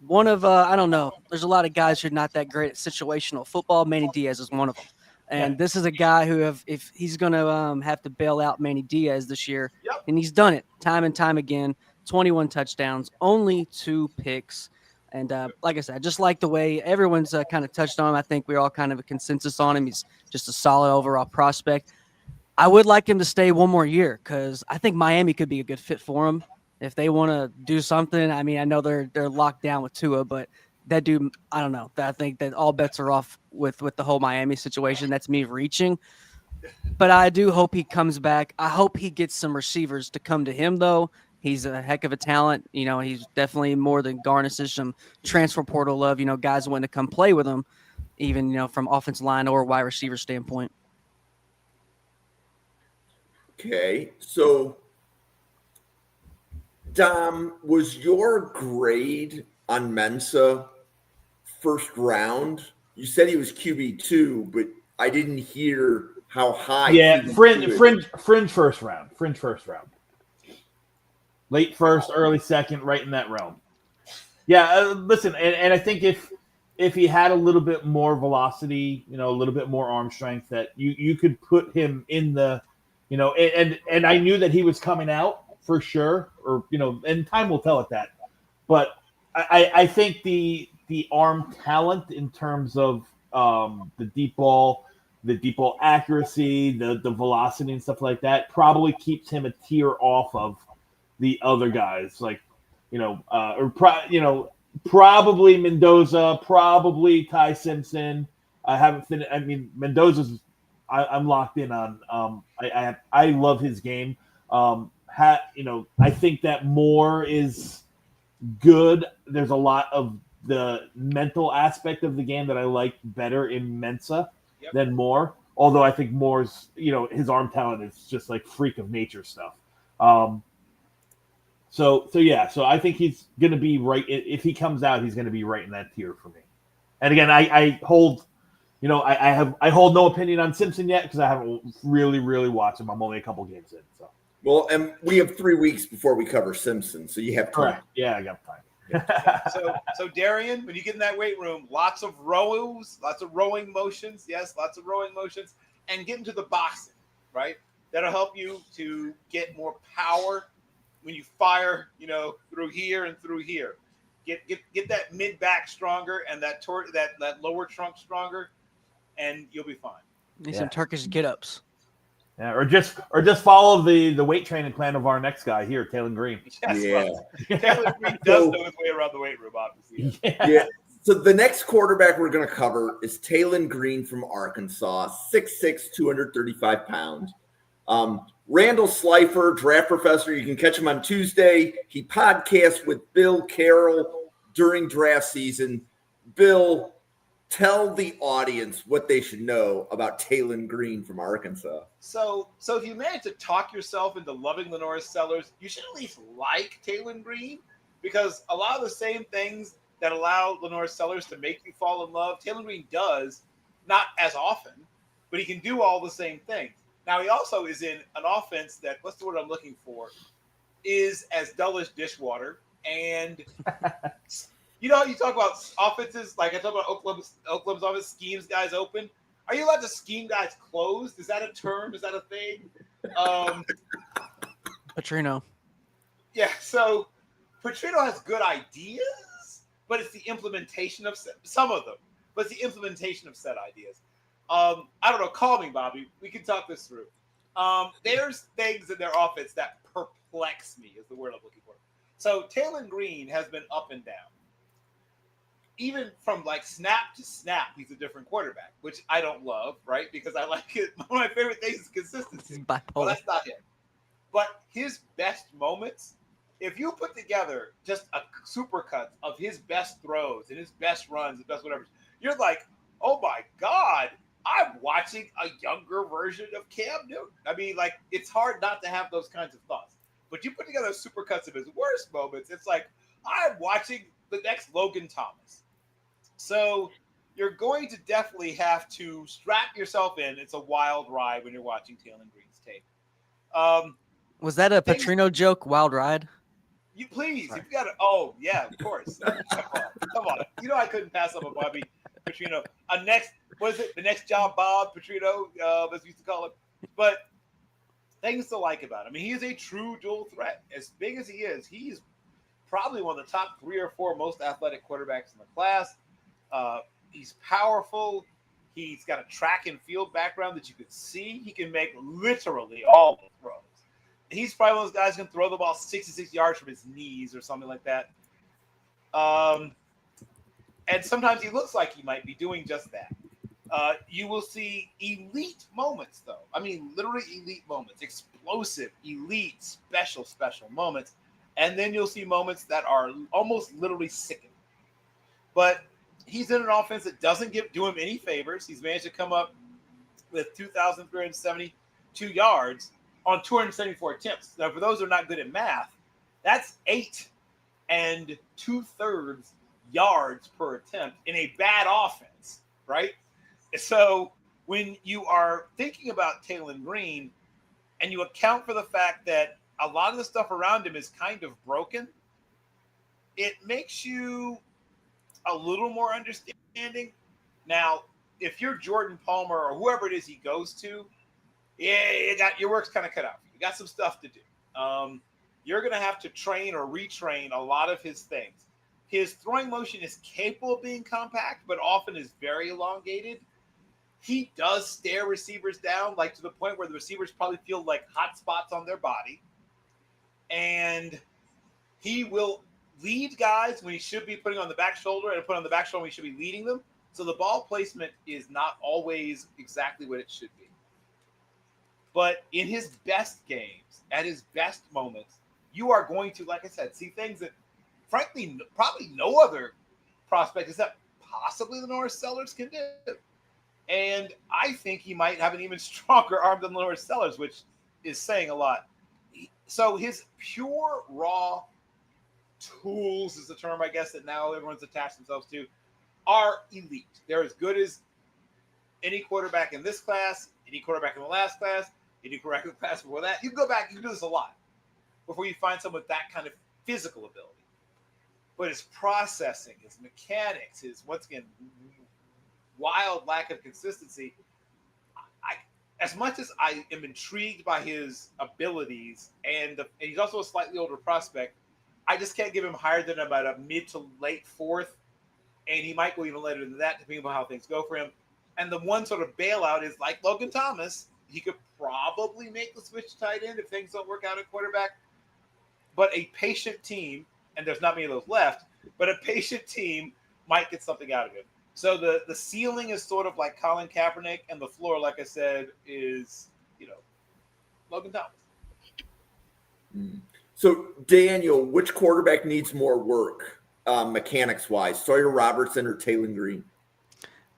one of I don't know. There's a lot of guys who are not that great at situational football. Manny Diaz is one of them, and this is a guy who, if he's going to have to bail out Manny Diaz this year, Yep. and he's done it time and time again. 21 touchdowns, only 2 picks, and like I said, I just like the way everyone's kind of touched on him. I think we're all kind of a consensus on him. He's just a solid overall prospect. I would like him to stay one more year because I think Miami could be a good fit for him. If they want to do something, I mean, I know they're locked down with Tua, but that dude, I don't know. I think that all bets are off with the whole Miami situation. That's me reaching. But I do hope he comes back. I hope he gets some receivers to come to him, though. He's a heck of a talent. You know, he's definitely more than garnishes some transfer portal love. You know, guys want to come play with him, even, you know, from offensive line or wide receiver standpoint. Okay, so Dom, was your grade on Mensah first round? You said he was QB2, but I didn't hear how high. Yeah, QB2 is. fringe first round. Late first, early second, right in that realm. Yeah, listen, and I think if he had a little bit more velocity, you know, a little bit more arm strength, that you could put him in the, you know, and I knew that he was coming out for sure, or, you know, and time will tell at that. But I think the arm talent in terms of the deep ball accuracy, the velocity and stuff like that probably keeps him a tier off of the other guys, like, you know, probably Mendoza, probably Ty Simpson. I haven't finished. I mean, Mendoza's. I'm locked in on. I love his game. You know, I think that Moore is good. There's a lot of the mental aspect of the game that I like better in Mensah than Moore. Although I think Moore's, you know, his arm talent is just like freak of nature stuff. So I think he's going to be right. If he comes out, he's going to be right in that tier for me. And again, I hold, you know, I hold no opinion on Simpson yet because I haven't really watched him. I'm only a couple games in. So. Well, and we have 3 weeks before we cover Simpson, so you have time. Correct. Yeah, I got time. So Darian, when you get in that weight room, lots of rowing motions. Yes, lots of rowing motions, and get into the boxing, right? That'll help you to get more power when you fire, you know, through here and through here. Get that mid back stronger and that lower trunk stronger, and you'll be fine. Need some Turkish get-ups. Yeah, or just follow the weight training plan of our next guy here, Taylen Green. Yes, Yeah. right. Taylen Green does know his way around the weight room, obviously. Yeah. So the next quarterback we're going to cover is Taylen Green from Arkansas, 6'6", 235 pounds. Randall Slifer, draft professor. You can catch him on Tuesday. He podcasts with Bill Carroll during draft season. Bill, tell the audience what they should know about Taylen Green from Arkansas. So if you manage to talk yourself into loving Lenore Sellers, you should at least like Taylen Green, because a lot of the same things that allow Lenore Sellers to make you fall in love, Taylen Green does, not as often, but he can do all the same things. Now, he also is in an offense that, what's the word I'm looking for, is as dull as dishwater. And, you know, you talk about offenses, like I talk about Oklahoma's offense, schemes guys open. Are you allowed to scheme guys closed? Is that a term? Is that a thing? Petrino. Yeah, so Petrino has good ideas, but it's the implementation of some of them. But it's the implementation of said ideas. I don't know. Call me, Bobby. We can talk this through. There's things in their offense that perplex me, is the word I'm looking for. So Taylen Green has been up and down. Even from like snap to snap, he's a different quarterback, which I don't love, right? Because I like it. One of my favorite things is consistency. He's bipolar. Well, that's not him. But his best moments, if you put together just a supercut of his best throws and his best runs, his best whatever, you're like, oh my God, I'm watching a younger version of Cam Newton. I mean, like, it's hard not to have those kinds of thoughts. But you put together supercuts of his worst moments, it's like, I'm watching the next Logan Thomas. So you're going to definitely have to strap yourself in. It's a wild ride when you're watching Taylen Green's tape. Was that a Petrino joke? Wild ride? You please, you've got to. Oh yeah, of course. Come on. You know I couldn't pass up a Bobby Petrino. The next job, Bob Petrino, as we used to call him. But things to like about him. I mean, he is a true dual threat. As big as he is, he's probably one of the top 3 or 4 most athletic quarterbacks in the class. He's powerful. He's got a track and field background that you could see. He can make literally all the throws. He's probably one of those guys who can throw the ball 66 yards from his knees or something like that. And sometimes he looks like he might be doing just that. You will see elite moments, though. I mean, literally elite moments, explosive, elite, special moments. And then you'll see moments that are almost literally sickening. But he's in an offense that doesn't do him any favors. He's managed to come up with 2,372 yards on 274 attempts. Now, for those who are not good at math, that's 8 2/3 yards per attempt in a bad offense, right? So when you are thinking about Taylen Green and you account for the fact that a lot of the stuff around him is kind of broken, it makes you a little more understanding. Now, if you're Jordan Palmer or whoever it is he goes to, yeah, your work's kind of cut out. You got some stuff to do. You're going to have to train or retrain a lot of his things. His throwing motion is capable of being compact, but often is very elongated. He does stare receivers down, like to the point where the receivers probably feel like hot spots on their body. And he will lead guys when he should be putting on the back shoulder and put on the back shoulder when he should be leading them. So the ball placement is not always exactly what it should be. But in his best games, at his best moments, you are going to, like I said, see things that, frankly, probably no other prospect except possibly the Norris Sellers can do. And I think he might have an even stronger arm than Norris Sellers, which is saying a lot. So his pure, raw tools is the term, I guess, that now everyone's attached themselves to, are elite. They're as good as any quarterback in this class, any quarterback in the last class, any quarterback in the class before that. You can go back, you can do this a lot before you find someone with that kind of physical ability. But his processing, his mechanics, his, once again, wild lack of consistency, as much as I am intrigued by his abilities, and he's also a slightly older prospect, I just can't give him higher than about a mid to late 4th, and he might go even later than that, depending on how things go for him. And the one sort of bailout is like Logan Thomas. He could probably make the switch to tight end if things don't work out at quarterback. But a patient team, and there's not many of those left, but a patient team might get something out of him. So the ceiling is sort of like Colin Kaepernick, and the floor, like I said, is, Logan Thomas. So, Daniel, which quarterback needs more work, mechanics-wise, Sawyer Robertson or Taylen Green?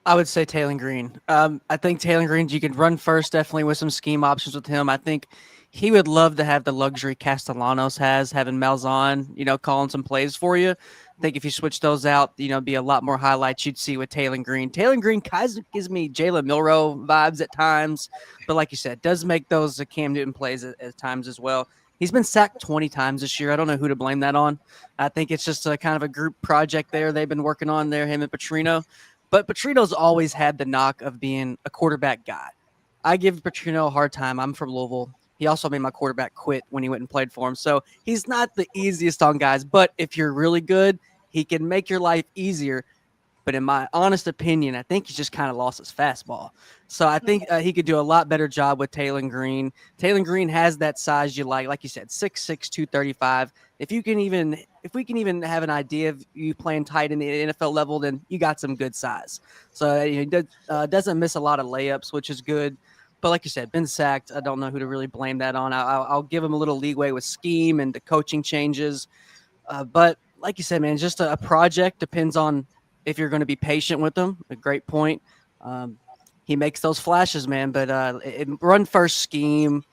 I would say Taylen Green. I think Taylen Green, you could run first, definitely with some scheme options with him. I think he would love to have the luxury Castellanos has, having Malzahn, calling some plays for you. I think if you switch those out, be a lot more highlights you'd see with Taylen Green. Taylen Green kind of gives me Jalen Milroe vibes at times, but like you said, does make those Cam Newton plays at times as well. He's been sacked 20 times this year. I don't know who to blame that on. I think it's just a kind of a group project there they've been working on there, him and Petrino. But Petrino's always had the knock of being a quarterback guy. I give Petrino a hard time. I'm from Louisville. He also made my quarterback quit when he went and played for him. So he's not the easiest on guys. But if you're really good, he can make your life easier. But in my honest opinion, I think he's just kind of lost his fastball. So I think he could do a lot better job with Taylen Green. Taylen Green has that size you like you said, 6'6", 235. If we can even have an idea of you playing tight in the NFL level, then you got some good size. So he doesn't miss a lot of layups, which is good. But like you said, been sacked. I don't know who to really blame that on. I'll give him a little leeway with scheme and the coaching changes. But like you said, man, just a project depends on if you're going to be patient with him. A great point. He makes those flashes, man, but run first scheme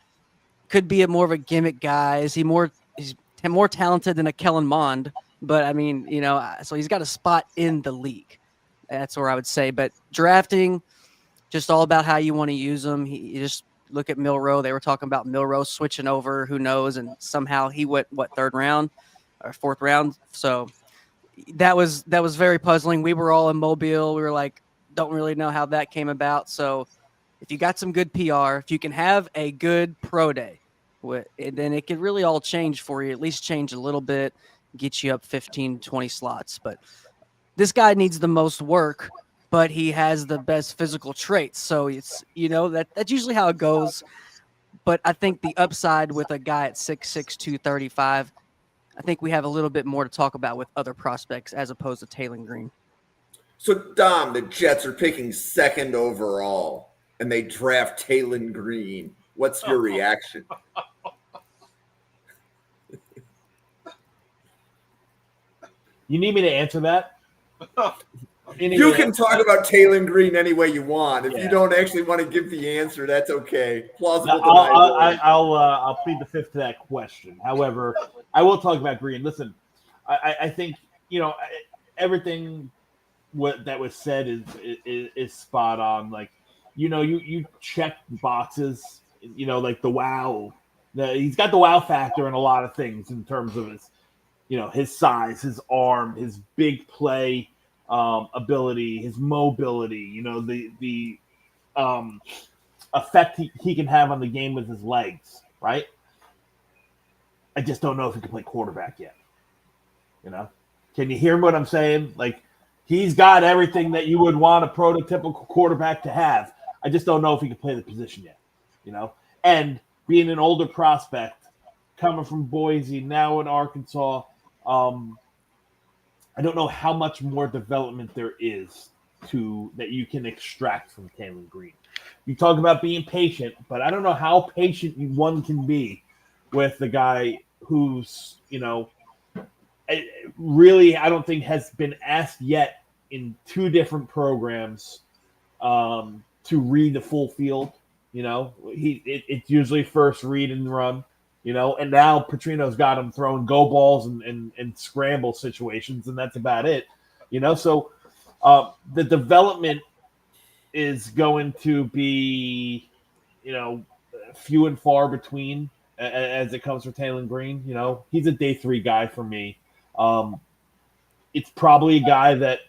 could be more of a gimmick guy. He's more talented than a Kellen Mond, but I mean, so he's got a spot in the league. That's where I would say. But drafting, just all about how you want to use him. You just look at Milroe. They were talking about Milroe switching over. Who knows? And somehow he went third round or fourth round. So that was very puzzling. We were all in Mobile. We were like, don't really know how that came about. So if you got some good PR, if you can have a good pro day, then it could really all change for you, at least change a little bit, get you up 15, 20 slots. But this guy needs the most work, but he has the best physical traits. So it's, that's usually how it goes. But I think the upside with a guy at 6'6", 235, I think we have a little bit more to talk about with other prospects as opposed to Taylen Green. So, Dom, the Jets are picking second overall, and they draft Taylen Green. What's your reaction? You need me to answer that? You can talk about Taylen Green any way you want. If you don't actually want to give the answer, that's okay. Plausible deniability. I'll plead the fifth to that question. However, I will talk about Green. Listen, I think everything that was said is spot on. Like, you check boxes. Like the wow. He's got the wow factor in a lot of things in terms of his size, his arm, his big play ability, his mobility, the effect he can have on the game with his legs, right? I just don't know if he can play quarterback yet. Can you hear what I'm saying? Like, he's got everything that you would want a prototypical quarterback to have. I just don't know if he can play the position yet, And being an older prospect, coming from Boise, now in Arkansas, I don't know how much more development there is that you can extract from Taylen Green. You talk about being patient, but I don't know how patient one can be with the guy who's, really, I don't think has been asked yet in two different programs to read the full field. It's usually first read and run. And now Petrino's got him throwing go balls and scramble situations, and that's about it. So the development is going to be, few and far between as it comes for Taylen Green. He's a day 3 guy for me. It's probably a guy that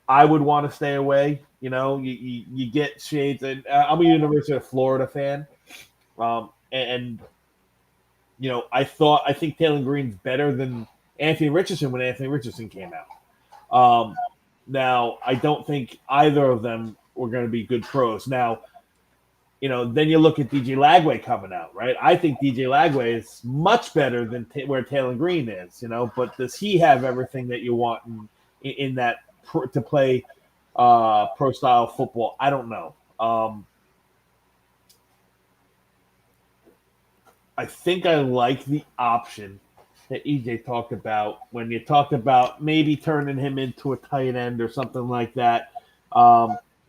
I would want to stay away. You get shades, and I'm a University of Florida fan, and I think Taylen Green's better than Anthony Richardson when Anthony Richardson came out. Now, I don't think either of them were going to be good pros. Now, then you look at DJ Lagway coming out, right? I think DJ Lagway is much better than where Taylen Green is, but does he have everything that you want in that to play pro style football? I don't know. I think I like the option that EJ talked about when you talked about maybe turning him into a tight end or something like that.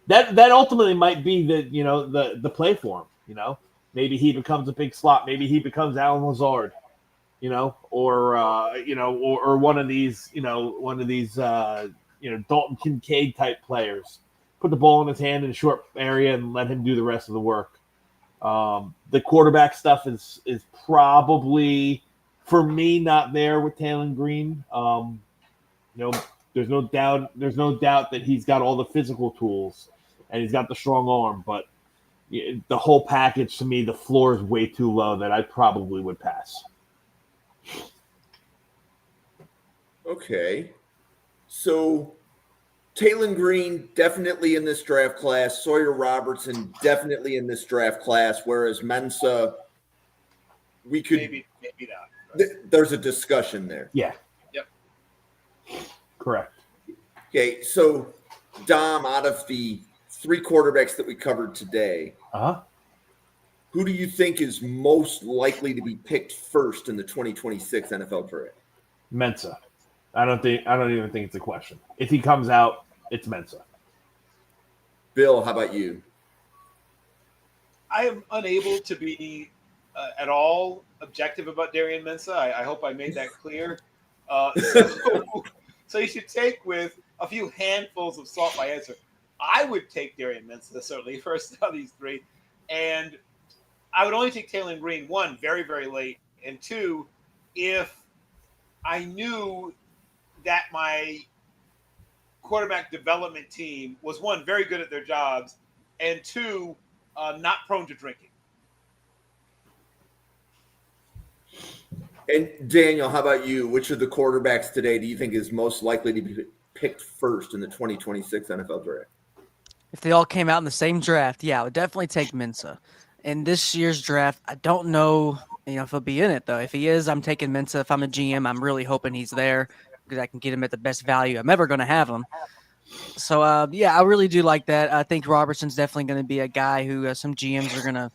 That ultimately might be the play for him. Maybe he becomes a big slot. Maybe he becomes Alan Lazard, or one of these Dalton Kincaid type players. Put the ball in his hand in a short area and let him do the rest of the work. The quarterback stuff is probably, for me, not there with Taylen Green. There's no doubt that he's got all the physical tools and he's got the strong arm, but the whole package, to me, the floor is way too low that I probably would pass. Okay. So Taylen Green definitely in this draft class. Sawyer Robertson definitely in this draft class. Whereas Mensah, we could Maybe not. there's a discussion there. Yeah. Yep. Correct. Okay, so Dom, out of the 3 quarterbacks that we covered today, who do you think is most likely to be picked first in the 2026 NFL draft? Mensah. I don't even think it's a question. If he comes out, it's Mensah. Bill, how about you? I am unable to be at all objective about Darian Mensah. I hope I made that clear. So you should take with a few handfuls of salt my answer. I would take Darian Mensah, certainly, first of these 3. And I would only take Taylen Green, 1, very, very late, and 2, if I knew that my quarterback development team was, 1, very good at their jobs, and 2, not prone to drinking. And Daniel, how about you? Which of the quarterbacks today do you think is most likely to be picked first in the 2026 NFL draft? If they all came out in the same draft, yeah, I would definitely take Mensah. In this year's draft, I don't know, if he'll be in it though. If he is, I'm taking Mensah. If I'm a GM, I'm really hoping he's there because I can get him at the best value I'm ever going to have him. So, yeah, I really do like that. I think Robertson's definitely going to be a guy who some GMs are going to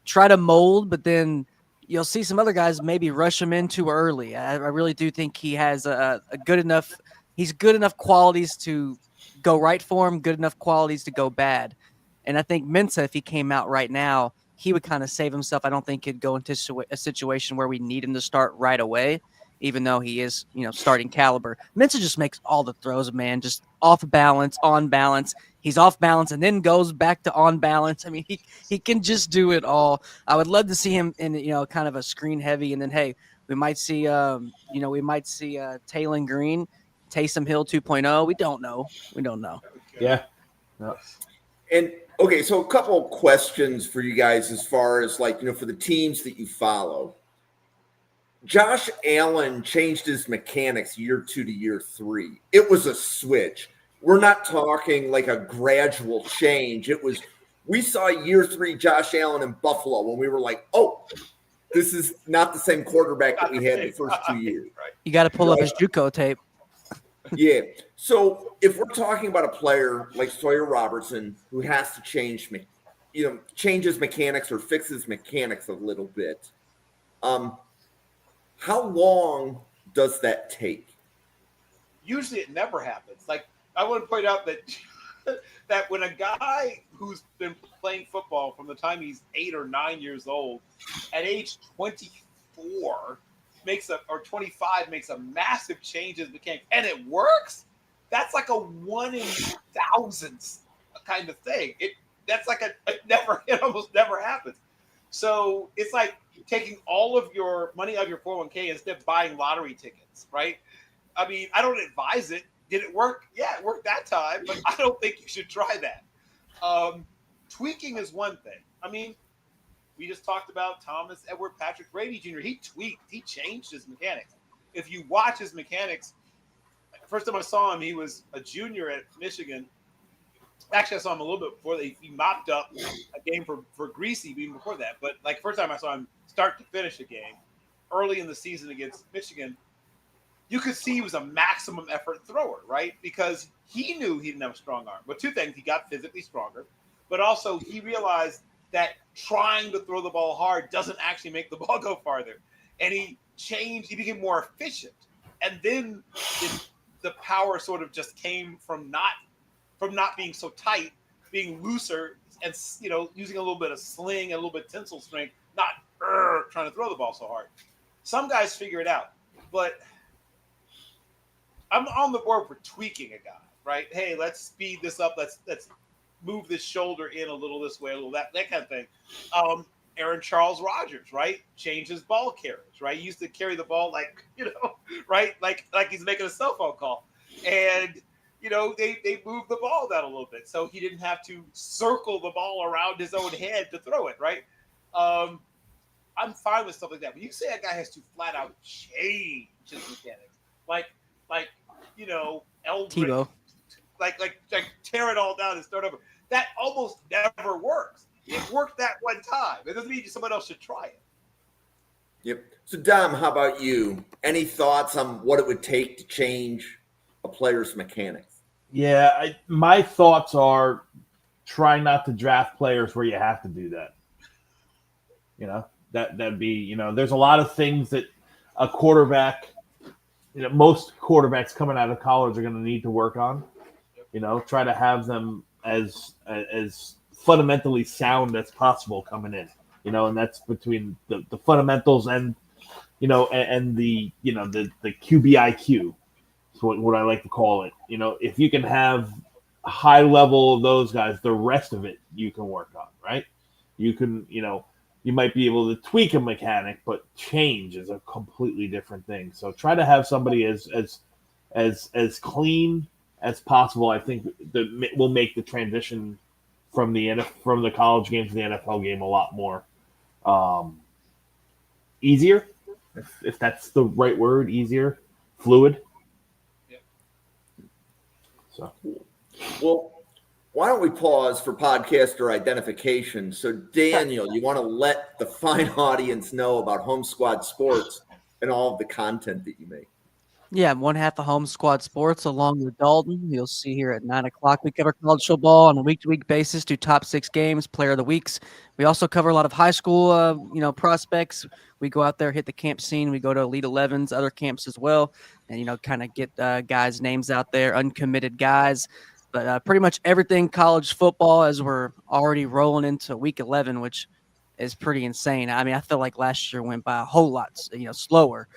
try to mold, but then you'll see some other guys maybe rush him in too early. I really do think he has a good enough – he's good enough qualities to go right for him, good enough qualities to go bad. And I think Mensah, if he came out right now, he would kind of save himself. I don't think he'd go into a situation where we need him to start right away, even though he is, starting caliber. Mensah just makes all the throws, man, just off balance, on balance. He's off balance and then goes back to on balance. I mean, he can just do it all. I would love to see him in, kind of a screen heavy. And then, hey, we might see, Taylen Green, Taysom Hill 2.0. We don't know. Yeah. And okay, so a couple of questions for you guys as far as for the teams that you follow. Josh Allen changed his mechanics year 2 to year 3. It was a switch. We're not talking like a gradual change. We saw year 3 Josh Allen in Buffalo when we were like, oh, this is not the same quarterback that we had the first 2 years. You got to pull up his JUCO tape. Yeah. So if we're talking about a player like Sawyer Robertson who has to change his mechanics or fix his mechanics a little bit, how long does that take? Usually it never happens. Like, I want to point out that that when a guy who's been playing football from the time he's 8 or 9 years old, at age 24 or 25 makes a massive change in the mechanics, and it works, that's like a 1 in thousands kind of thing. It almost never happens. So it's like taking all of your money out of your 401k instead of buying lottery tickets, right? I mean, I don't advise it. Did it work? Yeah, it worked that time, but I don't think you should try that. Tweaking is one thing. I mean, we just talked about Thomas Edward Patrick Brady Jr. He tweaked. He changed his mechanics. If you watch his mechanics, first time I saw him, he was a junior at Michigan. Actually, I saw him a little bit before that. He mopped up a game for Greasy even before that. But like first time I saw him start to finish a game early in the season against Michigan, you could see he was a maximum effort thrower, right? Because he knew he didn't have a strong arm. But 2 things, he got physically stronger, but also he realized that trying to throw the ball hard doesn't actually make the ball go farther. And he became more efficient. And then the power sort of just came from not being so tight, being looser, and using a little bit of sling, a little bit of tensile strength, not trying to throw the ball so hard. Some guys figure it out, but I'm on the board for tweaking a guy, right? Hey, let's speed this up. Let's move this shoulder in a little this way, a little that kind of thing. Aaron Charles Rodgers, right? Changed his ball carriers, right? He used to carry the ball right? Like he's making a cell phone call. And they moved the ball down a little bit, so he didn't have to circle the ball around his own head to throw it, right? I'm fine with stuff like that. But you say a guy has to flat out change his mechanics, like Eldrick, Tebow. like tear it all down and start over. That almost never works. It worked that one time. It doesn't mean someone else should try it. Yep. So, Dom, how about you? Any thoughts on what it would take to change a player's mechanics? Yeah, my thoughts are try not to draft players where you have to do that. You know, that'd be, you know, there's a lot of things that a quarterback, you know, most quarterbacks coming out of college are going to need to work on. You know, try to have them as fundamentally sound as possible coming in. You know, and that's between the fundamentals and, you know, and the, you know, the QBIQ. Is what I like to call it. You know, if you can have a high level of those guys, the rest of it you can work on, right? You can, you know, you might be able to tweak a mechanic, but change is a completely different thing. So try to have somebody as clean as possible. I think that will make the transition from the college game to the NFL game a lot more easier, if that's the right word, easier, fluid. So, well, why don't we pause for podcaster identification? So, Daniel, you want to let the fine audience know about Home Squad Sports and all of the content that you make. Yeah, I'm one half of Home Squad Sports along with Dalton. You'll see here at 9 o'clock. We cover college football on a week-to-week basis, do top 6 games, player of the weeks. We also cover a lot of high school, prospects. We go out there, hit the camp scene. We go to Elite 11s, other camps as well, and, kind of get guys' names out there, uncommitted guys. But pretty much everything college football as we're already rolling into week 11, which is pretty insane. I mean, I feel like last year went by a whole lot, slower.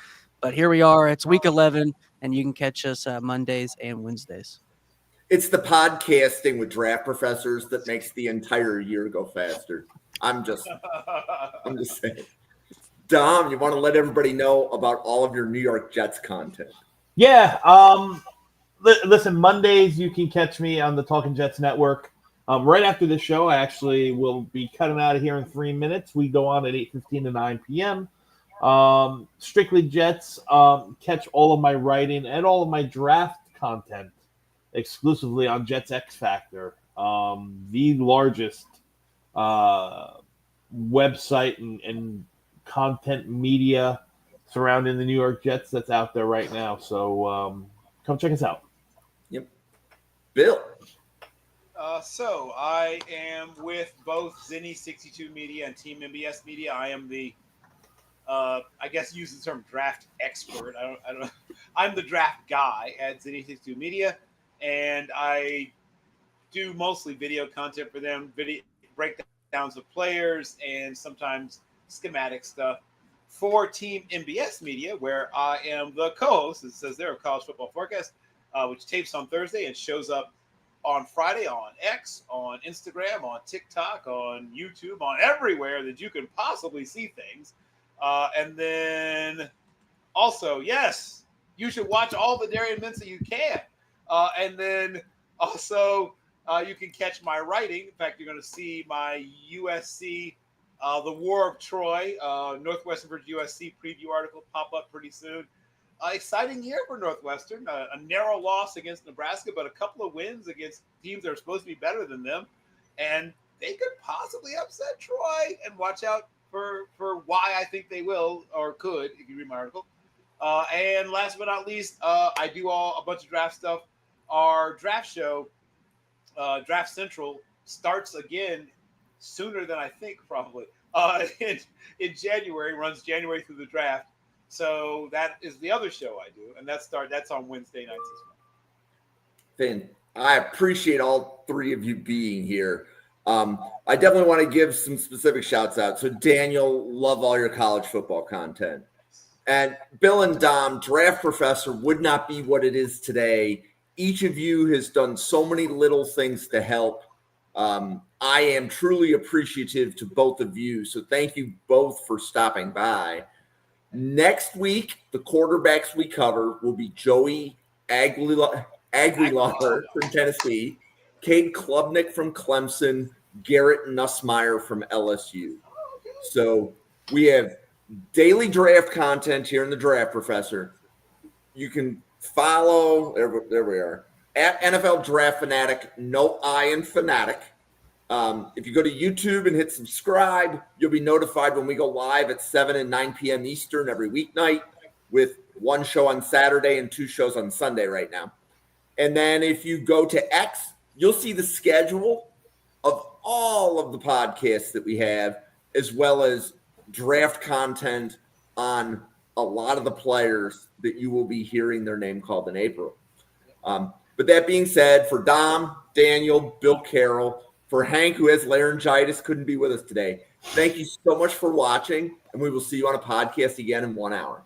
But here we are. It's week 11, and you can catch us Mondays and Wednesdays. It's the podcasting with draft professors that makes the entire year go faster. I'm just saying. Dom, you want to let everybody know about all of your New York Jets content? Yeah. Listen, Mondays you can catch me on the Talking Jets Network. Right after this show, I actually will be cutting out of here in 3 minutes. We go on at 8:15 to 9 p.m. Strictly Jets. Catch all of my writing and all of my draft content exclusively on Jets X Factor, the largest website and content media surrounding the New York Jets that's out there right now. So come check us out. Yep. Bill. So I am with both Zinni 62 Media and Team MBS Media. I am the I guess use the term draft expert. I don't. I'm the draft guy at Zinni 62 Media, and I do mostly video content for them, video breakdowns of players, and sometimes schematic stuff for Team MBS Media, where I am the co-host. It says there, of College Football Forecast, which tapes on Thursday and shows up on Friday on X, on Instagram, on TikTok, on YouTube, on everywhere that you can possibly see things. And then also, yes, you should watch all the Darian Mensah you can. And then also, you can catch my writing. In fact, you're going to see my USC, The War of Troy, Northwestern versus USC preview article pop up pretty soon. Exciting year for Northwestern. A narrow loss against Nebraska, but a couple of wins against teams that are supposed to be better than them. And they could possibly upset Troy. And watch out for why I think they will or could, if you read my article. And last but not least, I do a bunch of draft stuff. Our draft show, Draft Central, starts again sooner than I think, probably. In January, runs January through the draft. So that is the other show I do, and that's on Wednesday nights as well. Finn, I appreciate all three of you being here. I definitely want to give some specific shouts out. So Daniel, love all your college football content. And Bill and Dom, Draft Professor would not be what it is today. Each of you has done so many little things to help. I am truly appreciative to both of you. So thank you both for stopping by. Next week, the quarterbacks we cover will be Joey Aguilar from Tennessee, Cade Klubnik from Clemson, Garrett Nussmeier from LSU. So we have daily draft content here in the Draft Professor. You can follow, there we are. at NFL Draft Fanatic, no I in Fanatic. If you go to YouTube and hit subscribe, you'll be notified when we go live at 7 and 9 p.m. Eastern every weeknight, with one show on Saturday and 2 shows on Sunday right now. And then if you go to X, you'll see the schedule of all of the podcasts that we have, as well as draft content on a lot of the players that you will be hearing their name called in April. But that being said, for Dom, Daniel, Bill Carroll, for Hank, who has laryngitis, couldn't be with us today, thank you so much for watching, and we will see you on a podcast again in 1 hour.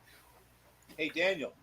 Hey, Daniel,